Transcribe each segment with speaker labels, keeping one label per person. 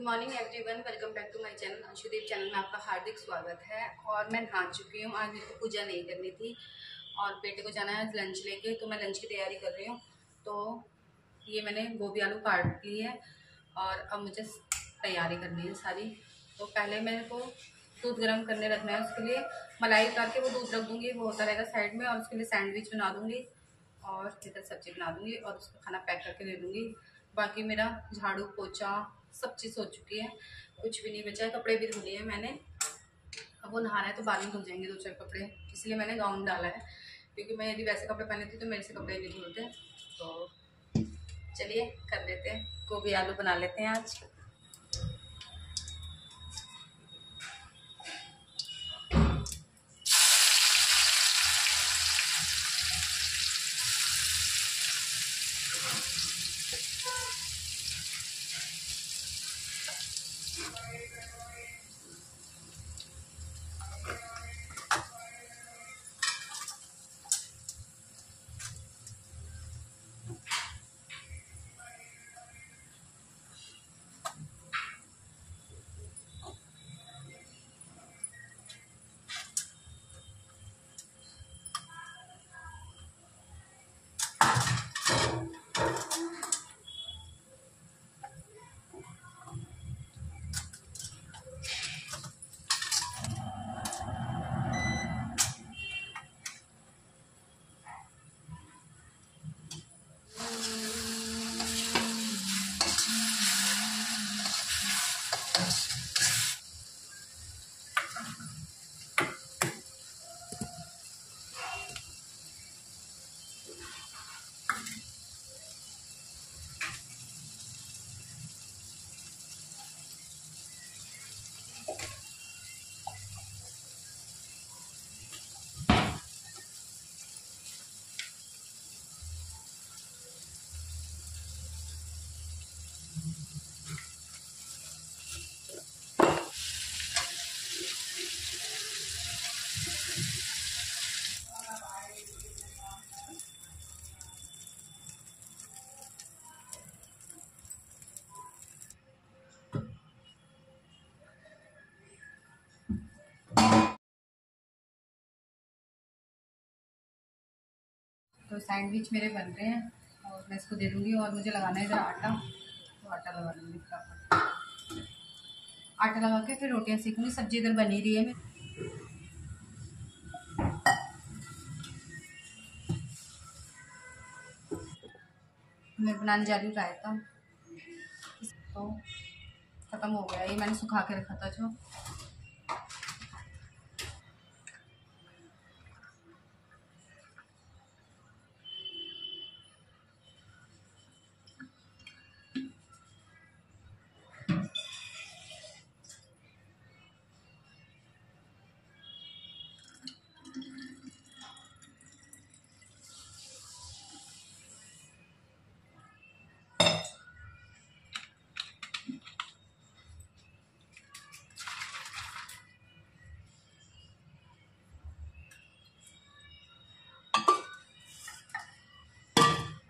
Speaker 1: Morning everyone, welcome back to my channel. Anshudeep channel में आपका हार्दिक स्वागत है। और मैं नहा चुकी हूँ। आज मेरे को पूजा नहीं करनी थी और बेटे को जाना है लंच लेके, तो मैं लंच की तैयारी कर रही हूँ। तो ये मैंने गोभी आलू काट ली है और अब मुझे तैयारी करनी है सारी। तो पहले मेरे को दूध गर्म करने रखना है, उसके लिए मलाई उतार के वो दूध रख दूँगी, वो होता रहेगा साइड में। और उसके लिए सैंडविच बना दूँगी और इधर सब्जी बना दूँगी और उसको खाना पैक करके दे दूँगी। बाकी मेरा झाड़ू पोछा सब चीज़ हो चुकी है, कुछ भी नहीं बचा है। कपड़े भी धुल लिए हैं मैंने। अब वो नहाना है तो बाद में धुल जाएंगे 2-4 कपड़े, इसलिए मैंने गाउन डाला है, क्योंकि मैं यदि वैसे कपड़े पहनती तो मेरे से कपड़े नहीं धुलते। तो चलिए कर लेते हैं, गोभी आलू बना लेते हैं आज। तो सैंडविच मेरे बन रहे हैं और मैं इसको दे दूँगी। और मुझे लगाना है इधर आटा, तो आटा लगा लूँगी फटाफट। आटा लगा के फिर रोटियां सेकूँगी। सब्जी इधर बनी रही है। मैं बनाने जा रही हूँ रायता। तो ख़त्म हो गया, ये मैंने सुखा के रखा था जो।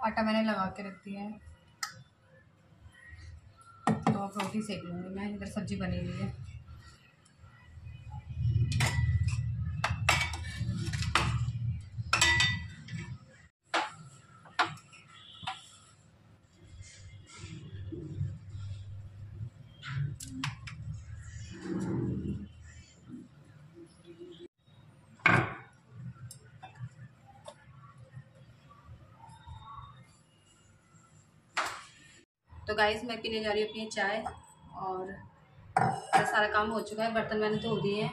Speaker 1: आटा मैंने लगा के रख दिया है, तो अब रोटी सेक लूँगी मैं। इधर सब्जी बनी हुई है। तो गाइस मैं पीने जा रही हूँ अपनी चाय और मेरा सारा काम हो चुका है। बर्तन मैंने धो दिए हैं।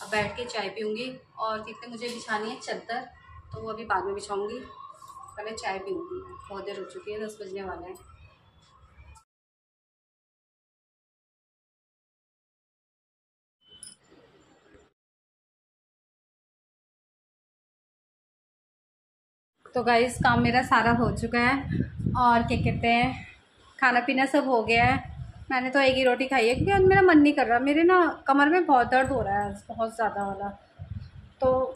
Speaker 1: अब बैठ के चाय पीऊँगी। और कितने मुझे बिछानी है चादर, तो वो अभी बाद में बिछाऊँगी। पहले चाय पीऊँगी मैं, बहुत देर हो चुकी है, 10 बजने वाले हैं। तो गाइस काम मेरा सारा हो चुका है और क्या कहते हैं, खाना पीना सब हो गया है। मैंने तो एक ही रोटी खाई है, क्योंकि आज मेरा मन नहीं कर रहा। मेरे ना कमर में बहुत दर्द हो रहा है आज, बहुत ज़्यादा वाला। तो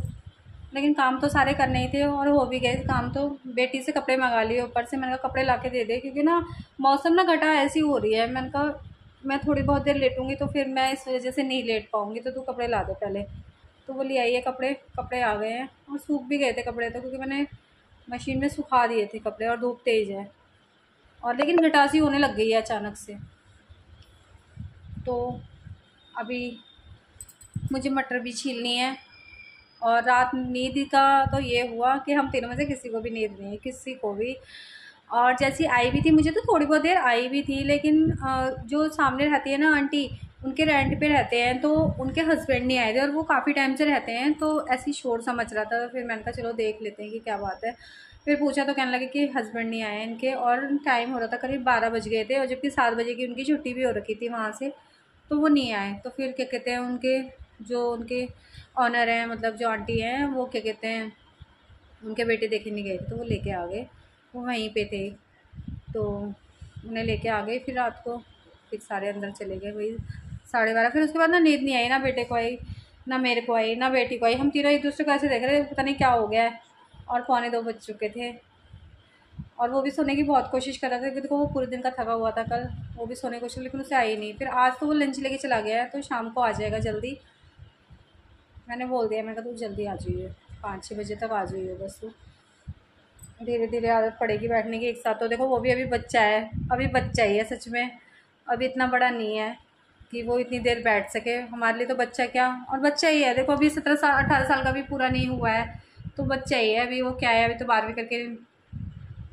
Speaker 1: लेकिन काम तो सारे करने ही थे और हो भी गए काम। तो बेटी से कपड़े मंगा लिए ऊपर से। मैंने कहा कपड़े ला के दे दे, क्योंकि ना मौसम ना घटा ऐसी हो रही है। मैंने कहा मैं थोड़ी बहुत देर लेटूंगी तो फिर मैं इस वजह से नहीं लेट पाऊंगी, तो तू कपड़े ला दे पहले। तो वो ले आई है कपड़े, कपड़े आ गए हैं और सूख भी गए थे कपड़े तो, क्योंकि मैंने मशीन में सुखा दिए थे कपड़े और धूप तेज़ है। और लेकिन गटासी होने लग गई है अचानक से। तो अभी मुझे मटर भी छीलनी है। और रात नींद का तो ये हुआ कि हम तीनों में से किसी को भी नींद नहीं है, किसी को भी। और जैसी आई भी थी, मुझे तो थोड़ी बहुत देर आई भी थी, लेकिन जो सामने रहती है ना आंटी, उनके रेंट पे रहते हैं, तो उनके हस्बैंड नहीं आए थे और वो काफ़ी टाइम से रहते हैं, तो ऐसी शोर सा मच रहा था। फिर मैंने कहा चलो देख लेते हैं कि क्या बात है। फिर पूछा तो कहने लगे कि हस्बैंड नहीं आए इनके, और टाइम हो रहा था करीब 12 बज गए थे, और जबकि 7 बजे की उनकी छुट्टी भी हो रखी थी वहाँ से, तो वो नहीं आए। तो फिर क्या कहते हैं, उनके ऑनर हैं, मतलब जो आंटी हैं, वो क्या कहते हैं, उनके बेटे देखे नहीं गए थे, तो वो लेके आ गए। वो वहीं पे थे, तो उन्हें लेके आ गए फिर रात को। फिर सारे अंदर चले गए वही 12:30। फिर उसके बाद ना नींद नहीं आई, ना बेटे को आई, ना मेरे को आई, ना बेटी को आई। हम तीनों एक दूसरे को ऐसे देख रहे थे, पता नहीं क्या हो गया है। और 1:45 बज चुके थे, और वो भी सोने की बहुत कोशिश कर रहा था, क्योंकि देखो वो पूरे दिन का थका हुआ था कल। वो भी सोने की कोशिश, लेकिन उसे आई नहीं। फिर आज तो वो लंच लेके चला गया है, तो शाम को आ जाएगा जल्दी। मैंने बोल दिया, मैं कहा तू जल्दी आ जाइए, 5-6 बजे तक आ जाइए बस। तू धीरे धीरे आदत पड़ेगी बैठने की एक साथ। तो देखो वो भी अभी बच्चा है, अभी बच्चा ही है सच में, अभी इतना बड़ा नहीं है कि वो इतनी देर बैठ सके। हमारे लिए तो बच्चा क्या, और बच्चा ही है। देखो अभी 17 साल 18 साल का भी पूरा नहीं हुआ है, तो बच्चा ही है अभी। वो क्या है, अभी तो 12वीं करके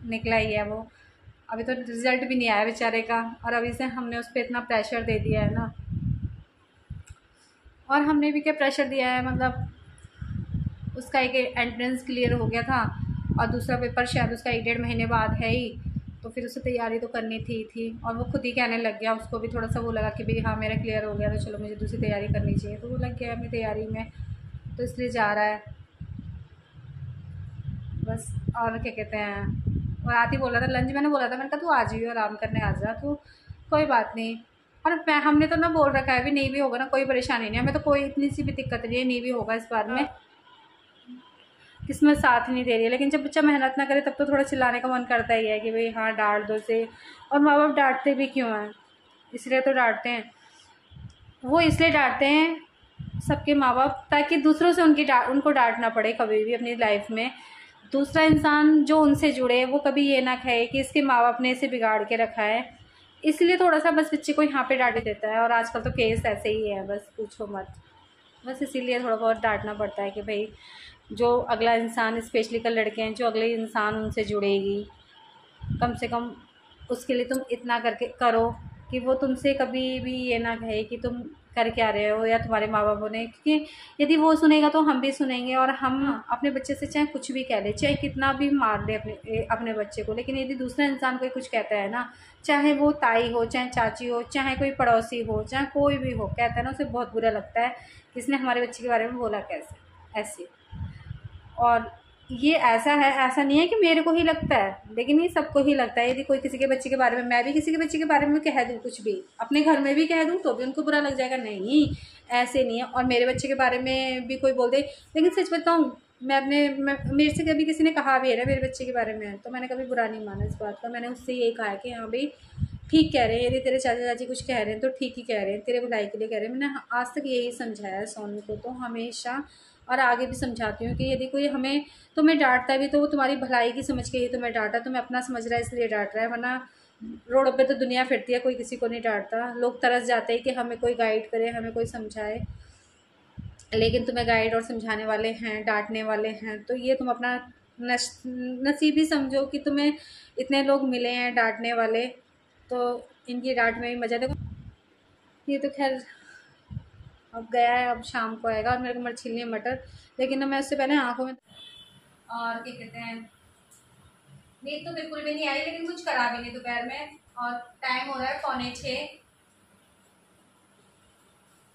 Speaker 1: निकला ही है वो, अभी तो रिजल्ट भी नहीं आया बेचारे का। और अभी से हमने उस पर इतना प्रेशर दे दिया है ना। और हमने भी क्या प्रेशर दिया है, मतलब उसका एक एंट्रेंस क्लियर हो गया था, और दूसरा पेपर शायद उसका 1-1.5 महीने बाद है ही, तो फिर उसे तैयारी तो करनी थी। और वो खुद ही कहने लग गया, उसको भी थोड़ा सा वो लगा कि भाई हाँ मेरा क्लियर हो गया, तो चलो मुझे दूसरी तैयारी करनी चाहिए। तो वो लग गया अपनी तैयारी में, तो इसलिए जा रहा है बस। और क्या कहते हैं, और आती बोला था लंच, मैंने बोला था, मैंने कहा तू आ जाइए आराम करने आ जा, तो कोई बात नहीं। और मैं हमने तो ना बोल रखा है, अभी नहीं भी होगा ना कोई परेशानी नहीं है, हमें तो कोई इतनी सी भी दिक्कत नहीं है, नहीं भी होगा इस बार में। किस्मत साथ नहीं दे रही है, लेकिन जब बच्चा मेहनत ना करे तब तो थोड़ा चिल्लाने का मन करता ही है कि भाई हाँ डांट दो से। और माँ बाप डांटते भी क्यों हैं, इसलिए तो डांटते हैं। वो इसलिए डांटते हैं सबके माँ बाप, ताकि दूसरों से उनको डांट ना पड़े कभी भी अपनी लाइफ में। दूसरा इंसान जो उनसे जुड़े, वो कभी ये ना कहे कि इसके माँ बाप ने इसे बिगाड़ के रखा है। इसलिए थोड़ा सा बस बच्चे को यहाँ पे डांट देता है। और आजकल तो केस ऐसे ही है, बस पूछो मत। बस इसीलिए थोड़ा बहुत डांटना पड़ता है कि भाई जो अगला इंसान, स्पेशली कल लड़के हैं, जो अगले इंसान उनसे जुड़ेगी, कम से कम उसके लिए तुम इतना करके करो कि वो तुमसे कभी भी ये ना कहे कि तुम कर क्या रहे हो, या तुम्हारे माँ बापों ने। क्योंकि यदि वो सुनेगा तो हम भी सुनेंगे। और हम अपने बच्चे से चाहे कुछ भी कह ले, चाहे कितना भी मार दे अपने बच्चे को, लेकिन यदि दूसरा इंसान कोई कुछ कहता है ना, चाहे वो ताई हो, चाहे चाची हो, चाहे कोई पड़ोसी हो, चाहे कोई भी हो, कहता है ना, उसे बहुत बुरा लगता है कि इसने हमारे बच्चे के बारे में बोला कैसे ऐसे। और ये ऐसा है, ऐसा नहीं है कि मेरे को ही लगता है, लेकिन ये सबको ही लगता है। यदि कोई किसी के बच्चे के बारे में, मैं भी किसी के बच्चे के बारे में कह दूँ कुछ भी, अपने घर में भी कह दूँ, तो भी उनको बुरा लग जाएगा। नहीं, ऐसे नहीं है। और मेरे बच्चे के बारे में भी कोई बोल दे, लेकिन सच बताऊँ, मेरे से कभी किसी ने कहा भी है ना मेरे बच्चे के बारे में, तो मैंने कभी बुरा नहीं माना इस बात का। मैंने उससे यही कहा है कि हाँ भाई ठीक कह रहे हैं, यदि तेरे चाचा चाची कुछ कह रहे हैं तो ठीक ही कह रहे हैं, तेरे भलाई के लिए कह रहे हैं। मैंने आज तक यही समझाया है सोनू को, तो हमेशा, और आगे भी समझाती हूँ कि यदि कोई तुम्हें डांटता भी तो वो तुम्हारी भलाई की समझ के ही तुम्हें डांटा, तुम्हें अपना समझ रहा है इसलिए डांट रहा है। वरना रोड पे तो दुनिया फिरती है, कोई किसी को नहीं डांटता। लोग तरस जाते हैं कि हमें कोई गाइड करे, हमें कोई समझाए, लेकिन तुम्हें गाइड और समझाने वाले हैं, डांटने वाले हैं, तो ये तुम अपना नसीब ही समझो कि तुम्हें इतने लोग मिले हैं डांटने वाले। तो इनकी डांट में भी मजा। देखो ये तो खैर अब गया है, अब शाम को आएगा। और मेरे को मटर छीलनी है मटर, लेकिन ना मैं उससे पहले आँखों में, और क्या कहते हैं, नींद तो बिल्कुल भी नहीं आई, लेकिन कुछ करा भी नहीं दोपहर में। और टाइम हो रहा है 5:45,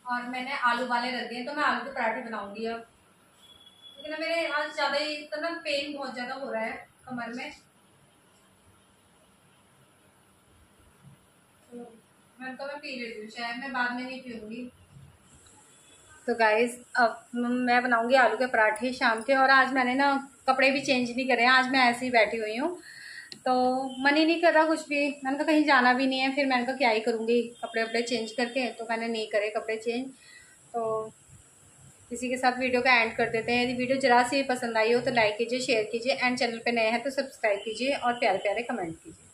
Speaker 1: और मैंने आलू वाले रख दिए, तो मैं आलू के पराठे बनाऊंगी अब। लेकिन मेरे आज ज़्यादा ही तो ना पेन बहुत ज़्यादा हो रहा है कमर में, तो मैं पी लेती हूँ, शायद मैं बाद में नहीं पीऊँगी। तो गाइस अब मैं बनाऊंगी आलू के पराठे शाम के। और आज मैंने ना कपड़े भी चेंज नहीं करे हैं, आज मैं ऐसे ही बैठी हुई हूँ। तो मन ही नहीं कर रहा कुछ भी। मैंने कहा कहीं जाना भी नहीं है, फिर मैंने कहा क्या ही करूँगी कपड़े वपड़े चेंज करके, तो मैंने नहीं करे कपड़े चेंज। तो इसी के साथ वीडियो का एंड कर देते हैं। यदि वीडियो जरा सी पसंद आई हो तो लाइक कीजिए, शेयर कीजिए, एंड चैनल पे नए हैं तो सब्सक्राइब कीजिए और प्यारे प्यारे कमेंट कीजिए।